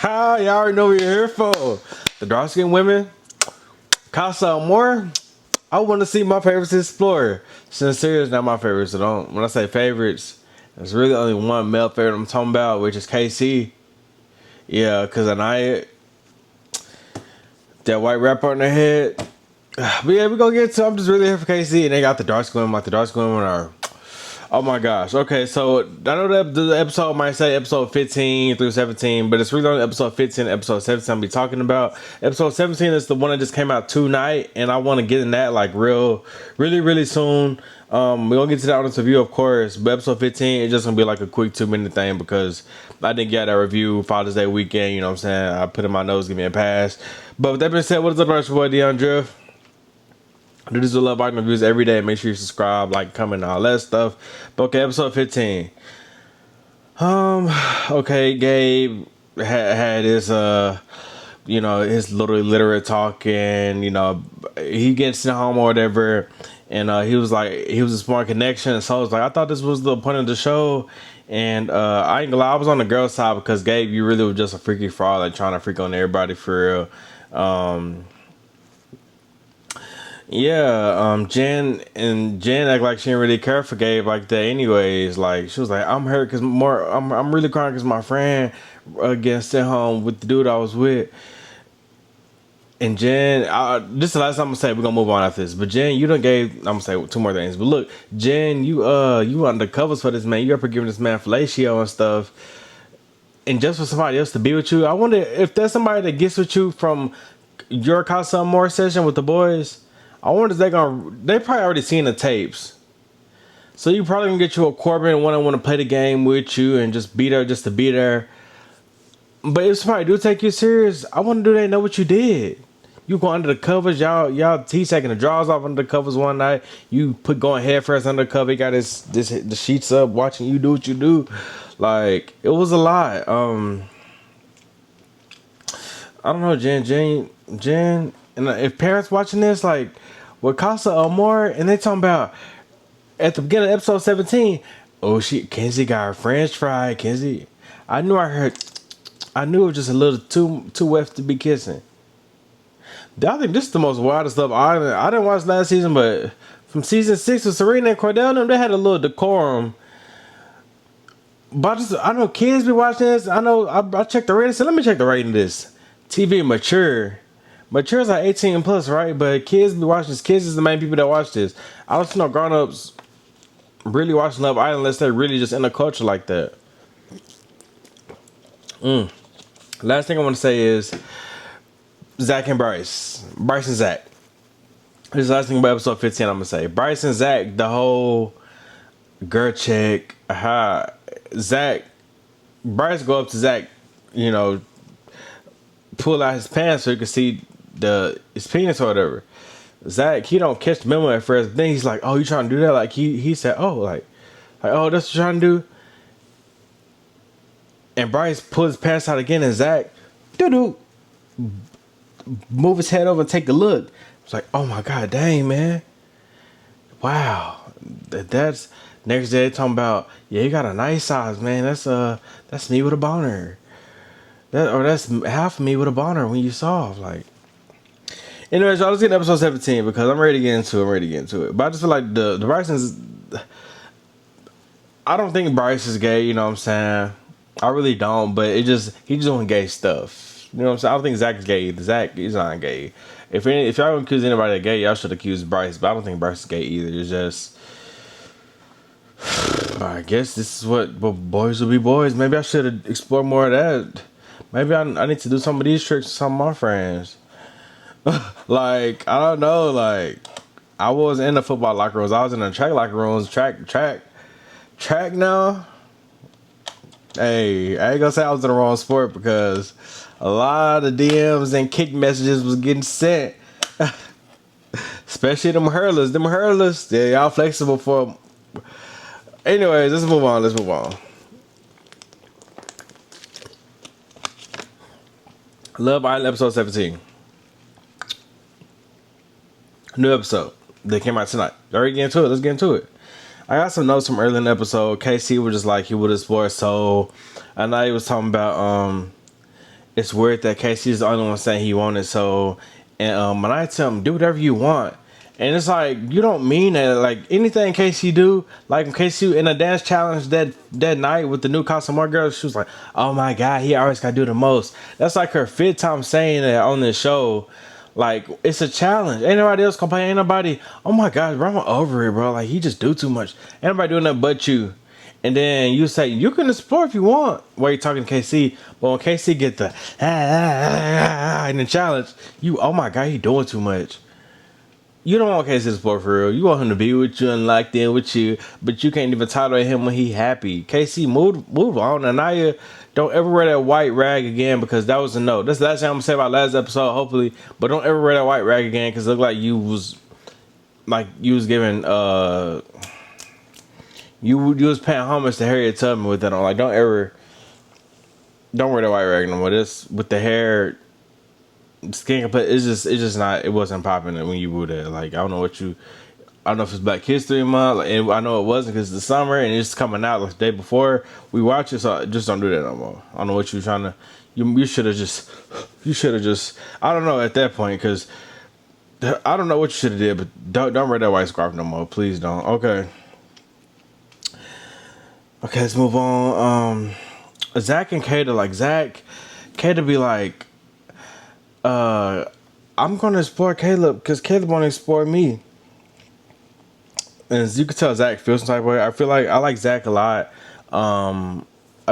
Hi, y'all already know what you're here for. The dark skinned women, casa, amor. I want to see my favorites explore. Sincere is not my favorite, so don't. When I say favorites, there's really only one male favorite I'm talking about, which is KC. Yeah, because I that white rapper on their head. But yeah, we gonna get to. I'm just really here for KC, and they got the dark skin women. Like the dark skin women are. Oh my gosh. Okay, so I know that the episode might say episode 15 through 17, but it's really on episode 15 and episode 17 I'll be talking about. Episode 17 is the one that just came out tonight, and I want to get in that like really soon. We're gonna get to that on this review, of course, but episode 15 is just gonna be like a quick 2 minute thing because I didn't get that review Father's Day weekend, you know what I'm saying? I put in my nose, give me a pass. But with that being said, what is up, your boy dyoungdrift? I do this with love button reviews every day. Make sure you subscribe, like, comment, all that stuff. But okay, episode 15. Okay, Gabe had his his little illiterate talk, and he gets sent home or whatever, and he was a smart connection. So I was like, I thought this was the point of the show. And I ain't gonna lie, I was on the girl side because Gabe, you really was just a freaky fraud, like trying to freak on everybody for real. Jen act like she didn't really care for Gabe like that. Anyways, like she was like, I'm hurt because I'm really crying because my friend again sent home with the dude I was with. And Jen, this is the last time I'm gonna say we're gonna move on after this. But Jen, you done gave I'm gonna say two more things. But look, Jen, you under covers for this man. You up for giving this man fellatio and stuff. And just for somebody else to be with you, I wonder if there's somebody that gets with you from your Casa Amor session with the boys. I wonder if they probably already seen the tapes. So you probably gonna get you a Corbin one that want to play the game with you and just be there just to be there. But if somebody do take you serious, I wonder do they know what you did? You go under the covers, y'all he taking the drawers off under the covers one night. You going head first under the cover, he got the sheets up watching you do what you do. Like it was a lot. I don't know, Jen, and if parents watching this, like, with Casa Amor, and they talking about at the beginning of episode 17, oh, Kenzie got her French fry, Kenzie. I knew it was just a little too wet to be kissing. I think this is the most wildest stuff. I didn't watch last season, but from season 6 with Serena and Cordell, they had a little decorum. But I know kids be watching this. I know I checked the rating. So let me check the rating of this. TV mature. Mature is like 18 plus, right? But kids be watching this. Kids is the main people that watch this. I don't see no grown ups really watching Love Island unless they're really just in the culture like that. Last thing I want to say is Zach and Bryce. Bryce and Zach. This is the last thing about episode 15 I'm going to say. Bryce and Zach, the whole girl check. Bryce go up to Zach, pull out his pants so you can see his penis or whatever. Zach, he don't catch the memo at first. Then he's like, "Oh, you trying to do that?" Like he said, "Oh, oh, that's what you're trying to do." And Bryce pulls his pants out again, and Zach, doo move his head over and take a look. It's like, "Oh my god, dang man, wow." That's next day talking about, yeah, you got a nice size, man. That's me with a boner. That's half of me with a boner when you soft, like. Anyways, y'all, let's get to episode 17 because I'm ready to get into it. But I just feel like the Bryson's. I don't think Bryce is gay. You know what I'm saying? I really don't. But he's just doing gay stuff. You know what I'm saying? I don't think Zach is gay either. Zach is not gay. If y'all don't accuse anybody of gay, y'all should accuse Bryce. But I don't think Bryce is gay either. It's just. I guess this is what boys will be boys. Maybe I should explore more of that. Maybe I need to do some of these tricks with some of my friends. Like, I don't know, like, I was in the football locker rooms. I was in the track locker rooms. Track now. Hey, I ain't gonna say I was in the wrong sport because a lot of DMs and kick messages was getting sent. Especially them hurlers. Yeah, y'all flexible for. Anyways, let's move on. Love Island episode 17. New episode that came out tonight. Already get into it. Let's get into it. I got some notes from early in the episode. KC was just like he would explore soul. I know he was talking about it's weird that Casey's the only one saying he wanted. So, and when I tell him do whatever you want, and it's like you don't mean that. Like anything Casey do, like in Casey in a dance challenge that night with the new Casa Amor girl, she was like, "Oh my god, he always got to do the most." That's like her fifth time saying that on this show. Like it's a challenge. Ain't nobody else complaining. Ain't nobody. Oh my god, bro, I'm over it, bro. Like he just do too much. Ain't nobody doing that but you. And then you say you can explore if you want. While you're talking to KC, but when KC get the in the challenge, you oh my god, he doing too much. You don't want KC to explore for real. You want him to be with you and locked in with you, but you can't even tolerate him when he happy. KC, move on. Anaya, don't ever wear that white rag again because that was a no. That's the last thing I'm gonna say about last episode, hopefully. But don't ever wear that white rag again because it looked like you was giving you was paying homage to Harriet Tubman with that on. Like don't wear the white rag no more. This with the hair, skin complete. It's just not. It wasn't popping when you wore that. Like I don't know if it's Black History Month. And I know it wasn't because it's the summer and it's coming out like the day before we watch it. So just don't do that no more. I don't know what you're trying to. You should have just. I don't know at that point because I don't know what you should have did. But don't wear that white scarf no more. Please don't. Okay. Okay, let's move on. Zach and Kata, like Kata be like, I'm gonna explore Caleb because Caleb wanna explore me. And as you can tell, Zach feels some type of way. I feel like I like Zach a lot. I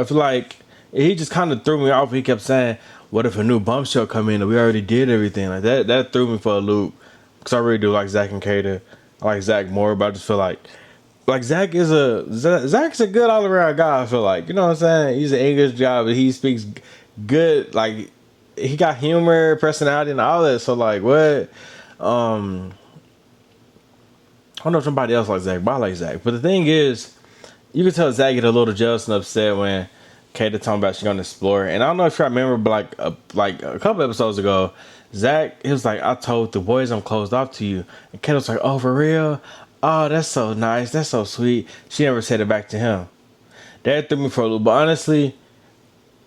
feel like he just kind of threw me off. He kept saying, "What if a new bump show come in and we already did everything?" Like that. That threw me for a loop because I really do like Zach and Kata. I like Zach more, but I just feel like Zach's a good all around guy. I feel like, you know what I'm saying. He's an English guy, but he speaks good. Like he got humor, personality, and all that. So like, what? I don't know if somebody else likes Zach, but I like Zach. But the thing is, you can tell Zach get a little jealous and upset when Kata talking about she's gonna explore. And I don't know if you remember, but like a couple episodes ago, Zach he was like, "I told the boys I'm closed off to you," and Kata was like, "Oh, for real? Oh, that's so nice. That's so sweet." She never said it back to him. That threw me for a little. But honestly,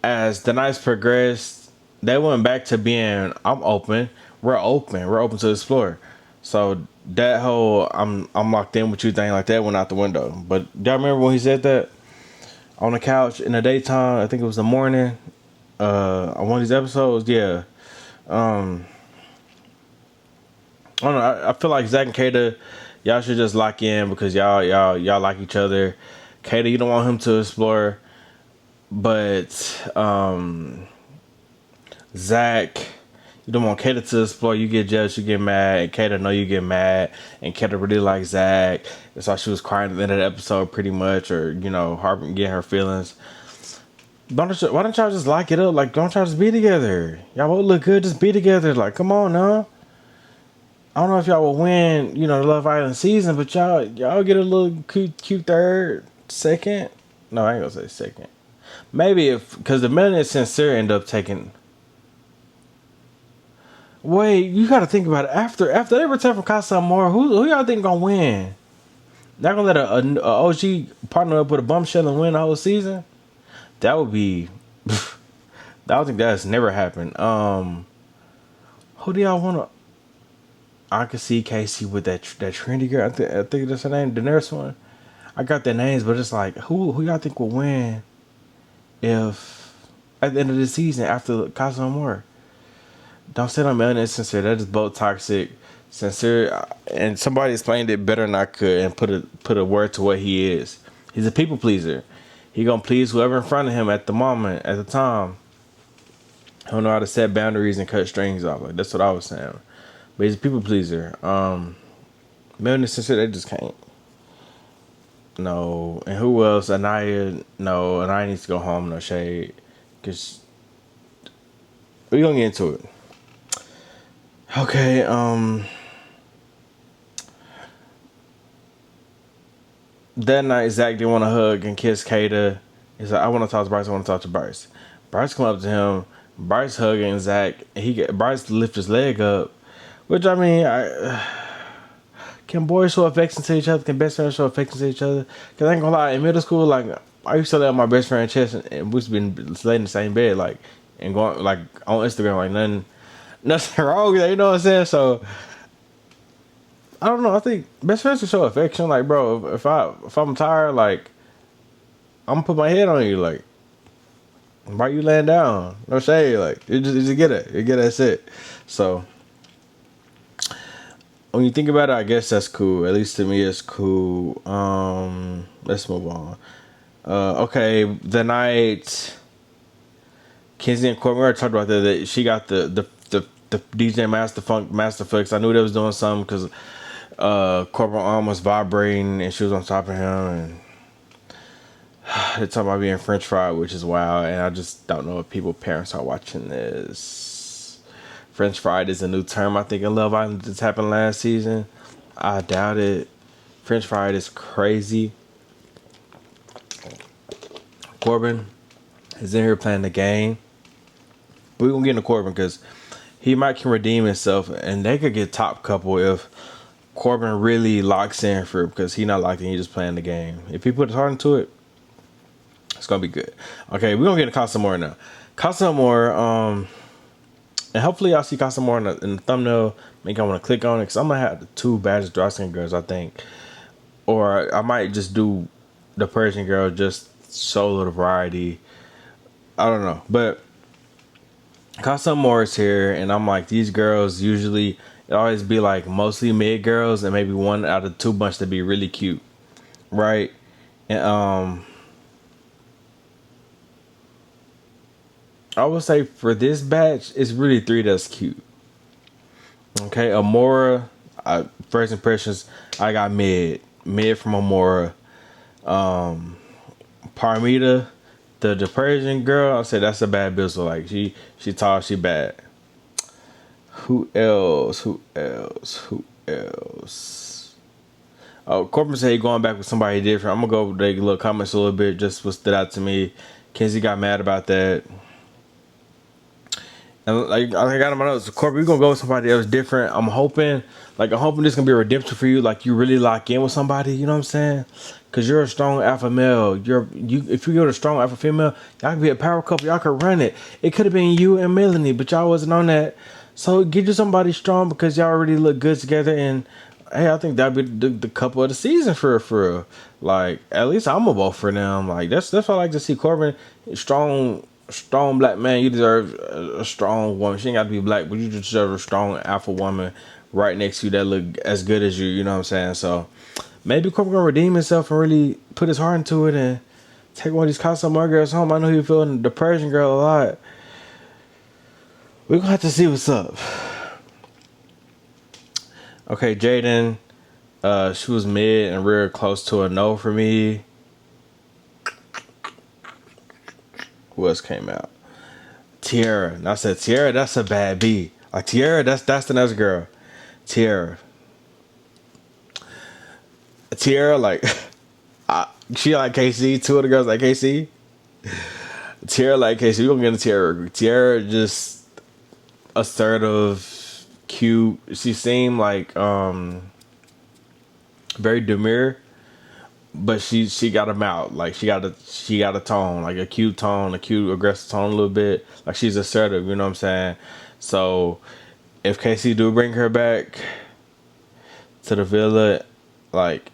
as the nights progressed, they went back to being, "I'm open. We're open. We're open to explore." So that whole I'm locked in with you thing like that went out the window. But y'all remember when he said that on the couch in the daytime? I think it was the morning. On one of these episodes, yeah. I don't know. I feel like Zach and Kata, y'all should just lock in because y'all like each other. Kata, you don't want him to explore, but Zach, you don't want Kata to explore. You get jealous, you get mad, and Kata know you get mad, and Kata really likes Zach. That's why she was crying at the end of the episode, pretty much, or harping, getting her feelings. Why don't y'all just lock it up? Like, don't y'all just be together? Y'all both look good, just be together. Like, come on, now. I don't know if y'all will win, the Love Island season, but y'all get a little cute third, second. No, I ain't gonna say second. Maybe because the Melanie and Sincere end up taking. Wait, you gotta think about it. After they return from Casa Amor, who y'all think gonna win? Not gonna let a OG partner up with a bombshell and win the whole season? That would be. I don't think that's never happened. Who do y'all wanna? I could see Casey with that trendy girl. I think that's her name, the nurse one. I got their names, but it's like who y'all think will win if at the end of the season after Casa Amor? Don't say I'm Sincere. That is both toxic. Sincere, and somebody explained it better than I could and put a word to what he is. He's a people pleaser. He gonna please whoever in front of him at the moment, at the time. He don't know how to set boundaries and cut strings off. Like that's what I was saying. But he's a people pleaser. Melanie Sincere, they just can't. No. And who else? Anaya. No. Anaya needs to go home. No shade. Because we're going to get into it. Okay. That night, Zach didn't want to hug and kiss Kata. He's like, I want to talk to Bryce. I want to talk to Bryce. Bryce come up to him. Bryce hugging Zach. Bryce lift his leg up. Which, I mean, can boys show affection to each other? Can best friends show affection to each other? Because I ain't gonna lie, in middle school, like, I used to lay on my best friend's chest and we used to be laying in the same bed, like, and going like on Instagram, like nothing wrong with that. You know what I'm saying? So I don't know. I think best friends can show affection. Like, bro, if I'm tired, like I'm gonna put my head on you, like why you laying down? No shade, like you just get it. You get it. That's it. So when you think about it, I guess that's cool. At least to me, it's cool. Let's move on. Okay, the night Kenzie and Courtney, we already talked about that she got the DJ Master Flex. I knew they was doing something because Courtney's arm was vibrating and she was on top of him, and they're talking about being French fried, which is wild. And I just don't know if parents are watching this. French fried is a new term, I think, in Love Island. This happened last season. I doubt it. French fried is crazy. Corbin is in here playing the game. We're gonna get into Corbin because he might can redeem himself, and they could get top couple if Corbin really locks in for it, because he not locked in, he just playing the game. If he put his heart into it, it's gonna be good. Okay, we're gonna get into Casa Amor now. Casa Amor, and hopefully y'all see Casa Amor in the thumbnail. Make I want to click on it because I'm gonna have the two baddest dark skin girls, I think, or I might just do the Persian girl, just show a little variety. I don't know, but Casa Amor is here, and I'm like, these girls usually it always be like mostly mid girls, and maybe one out of two bunch to be really cute, right? And I would say for this batch, it's really three that's cute. Okay, Amora, first impressions, I got mid from Amora. Parmita, the Persian girl, I said that's a bad bizzle. Like she tall, she bad. Who else? Who else? Who else? Oh, Corbin said he going back with somebody different. I'm gonna go with the little comments a little bit, just what stood out to me. Kenzie got mad about that. And like I got in my notes, Corbin, we're gonna go with somebody else different. I'm hoping this gonna be a redemption for you. Like you really lock in with somebody, you know what I'm saying? Cause you're a strong alpha male. If you go to strong alpha female, y'all could be a power couple. Y'all could run it. It could have been you and Melanie, but y'all wasn't on that. So get you somebody strong because y'all already look good together. And hey, I think that'd be the couple of the season for like at least I'm a vote for them. Like that's what I like to see. Corbin, strong black man. You deserve a strong woman. She ain't got to be black, but you deserve a strong alpha woman right next to you that look as good as you. You know what I'm saying? So maybe Corbin gonna redeem himself and really put his heart into it and take one of these Casa Amor girls home. I know he feeling the Persian girl a lot. We're gonna have to see what's up. Okay, Jaden. She was mid and real close to a no for me. Who else came out? Tiara. And I said, Tiara, that's a bad B. Like Tiara, that's the next girl. Tiara, like she like KC. Two of the girls like KC. Tiara like KC. We gonna get into Tiara. Tiara just assertive, cute. She seemed like very demure, but she got a mouth. Like she got a tone, like a cute tone, a cute aggressive tone a little bit. Like she's assertive, you know what I'm saying? So if KC do bring her back to the villa, like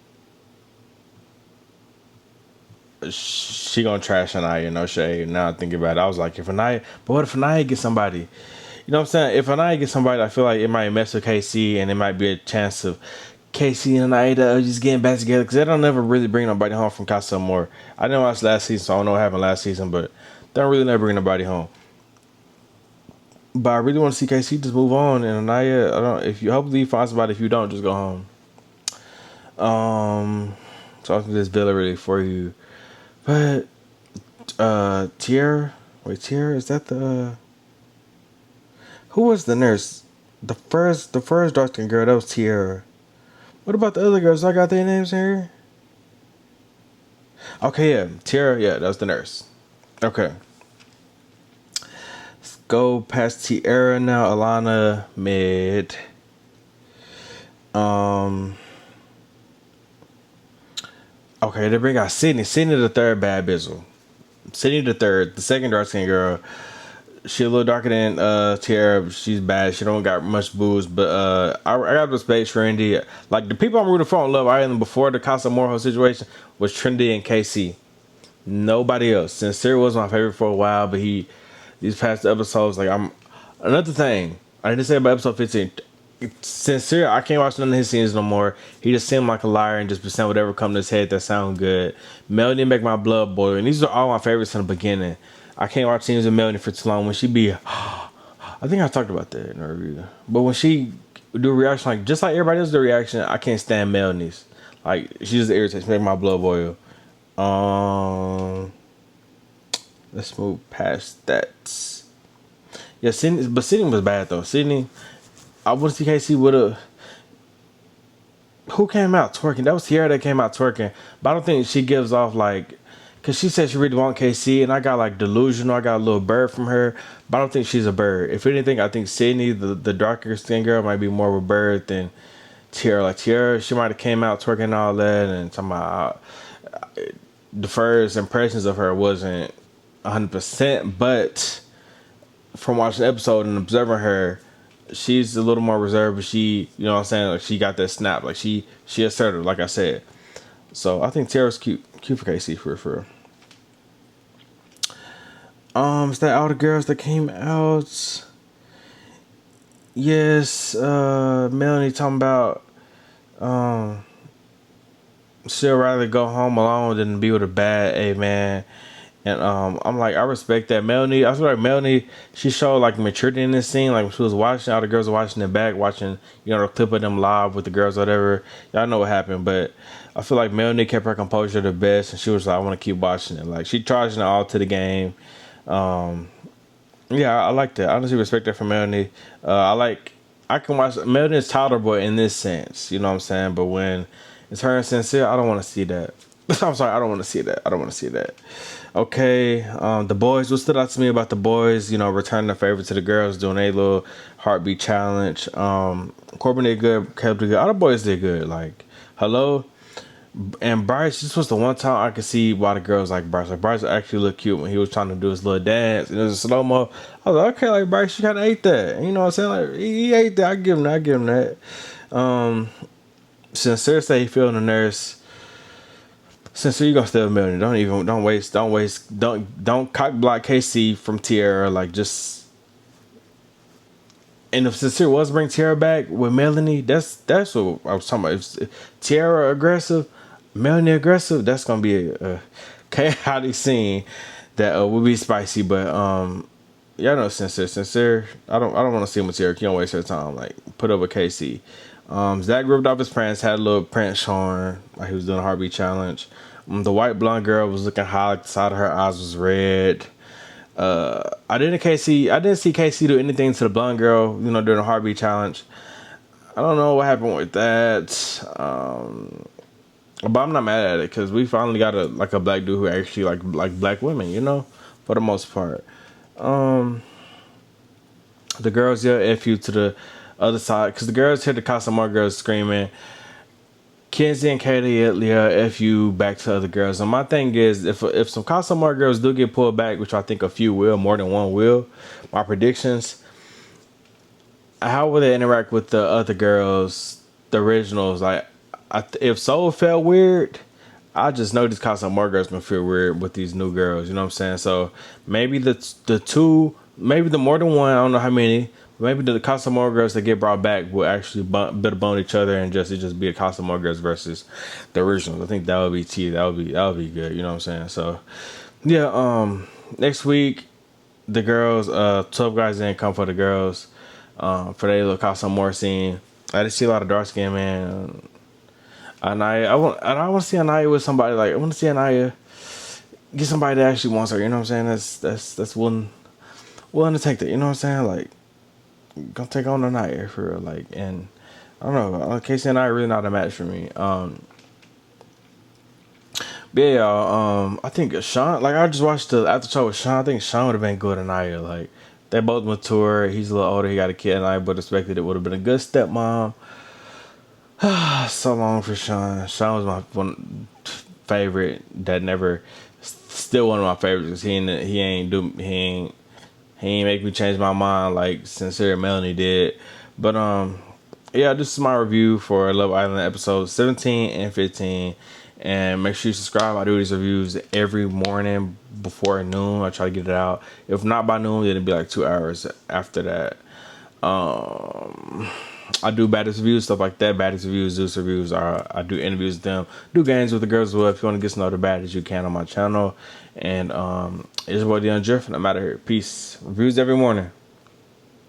she gonna trash Anaya, no shade. Now I think about it, I was like, what if Anaya gets somebody? You know what I'm saying? If Anaya gets somebody, I feel like it might mess with KC, and it might be a chance of KC and Anaya just getting back together, because they don't never really bring nobody home from Casa Amor. I didn't watch last season, so I don't know what happened last season, but they don't really never bring nobody home. But I really want to see KC just move on, and Anaya, hopefully you find somebody. If you don't, just go home. So I think this Villa really for you. But Tiara, is that the who was the nurse? The first dark skinned girl, that was Tiara. What about the other girls? I got their names here. Okay, yeah, Tiara, yeah, that was the nurse. Okay. Let's go past Tiara now. Alana, mid. Okay, they bring out Sydney. Sydney the third bad bizzle. Sydney the third, the second dark skin girl. She a little darker than Tiara. She's bad. She don't got much booze, but I got respect for Trendy. Like the people I'm rooting for on Love Island before the Casa Amor whole situation was Trendy and KC. Nobody else. Sincere was my favorite for a while, but these past episodes, like I'm another thing I didn't say about episode 15. Sincere, I can't watch none of his scenes no more. He just seemed like a liar and just be saying whatever come to his head that sound good. Melody make my blood boil, and these are all my favorites in the beginning. I can't watch scenes with Melody for too long. When she be, I think I talked about that in a review. But when she do a reaction, like just like everybody else do a reaction, I can't stand Melody's. Like she just irritates me, make my blood boil. Let's move past that. Yeah, Sydney, but Sydney was bad though. Sydney, I want to see Casey would have. Who came out twerking? That was Sierra that came out twerking. But I don't think she gives off like, cause she said she really want KC, and I got like delusional. I got a little bird from her, but I don't think she's a bird. If anything, I think Sydney, the darker skin girl, might be more of a bird than Tiara. Like Tiara, she might have came out twerking and all that, and talking about the first impressions of her wasn't 100%, but from watching the episode and observing her, she's a little more reserved, but she, you know what I'm saying, like she got that snap, like she assertive, like I said. So I think Tara's cute for Casey for real. Is that all the girls that came out? Yes, Melanie talking about she'll rather go home alone than be with a bad A man. And I'm like, I respect that. Melanie, I feel like Melanie, she showed like maturity in this scene. Like when she was watching, all the girls were watching it back, watching, you know, the clip of them live with the girls, whatever. Y'all know what happened, but I feel like Melanie kept her composure the best, and she was like, I want to keep watching it. Like she charging it all to the game. Yeah, I like that. I honestly respect that from Melanie. I can watch Melanie is tolerable in this sense, you know what I'm saying? But when it's her and Sincere, I don't want to see that. I'm sorry, I don't want to see that. I don't want to see that. Okay, the boys. What stood out to me about the boys? You know, returning the favor to the girls, doing a little heartbeat challenge. Corbin did good, Kev did good. All the boys did good. Like, hello. And Bryce, this was the one time I could see why the girls like Bryce. Like Bryce actually looked cute when he was trying to do his little dance, and it was a slow mo. I was like, okay, like Bryce, you kind of ate that. And you know what I'm saying? Like he ate that. I give him that. I give him that. Sincere say he feeling the nurse. Sincere, you gonna stay a million. Don't waste. Don't cock block KC from Tiara. Like just. And if Sincere was bring Tiara back with Melanie, that's what I was talking about. If Tiara aggressive, Melanie aggressive, that's gonna be a chaotic scene that will be spicy. But y'all know Sincere. I don't want to see him with Tiara. You don't waste your time. Like put up with KC. Zach ripped off his pants, had a little print showing, like he was doing a heartbeat challenge. The white blonde girl was looking high, like the side of her eyes was red. I didn't see Casey do anything to the blonde girl, you know, during the heartbeat challenge. I don't know what happened with that. But I'm not mad at it because we finally got a black dude who actually like black women, you know, for the most part. The girls yell F you to the other side because the girls hear the Casa Amor girls screaming. Kenzie and Katie yell F you back to other girls. And my thing is, if some Casa Amor girls do get pulled back, which I think a few will, more than one will, my predictions, how will they interact with the other girls, the originals? Like, if Soul felt weird, I just know these Casa Amor girls gonna feel weird with these new girls. You know what I'm saying? So maybe the two, maybe the more than one. I don't know how many. Maybe the Casa Amor girls that get brought back will actually bit bone each other and just be a Casa Amor girls versus the originals. I think that would be T. That would be good. You know what I'm saying? So yeah. Next week the girls, 12 guys didn't come for the girls, for their little Casa Amor scene. I didn't see a lot of dark skin man. I want to see Anaya with somebody. Like I want to see Anaya get somebody that actually wants her. You know what I'm saying? That's willing to take that. You know what I'm saying? Like gonna take on Anaya for real. Like, and I don't know. Casey and I are really not a match for me. But yeah, y'all, I think Sean. Like I just watched the after show with Sean. I think Sean would have been good Anaya. Like they both mature. He's a little older. He got a kid, and I would have expected it would have been a good stepmom. So long for Sean. Sean was my one favorite that never, still one of my favorites because he ain't He ain't make me change my mind like Sincere Melanie did. But yeah, this is my review for Love Island episodes 17 and 15. And make sure you subscribe. I do these reviews every morning before noon. I try to get it out. If not by noon, then it'll be like 2 hours after that. I do baddest reviews, stuff like that. Baddest reviews, Zeus reviews. I do interviews with them. Do games with the girls as well. If you want to get to know the baddest, you can on my channel. And it's your boy dyoungdrift, and I'm out of here. Peace. Reviews every morning.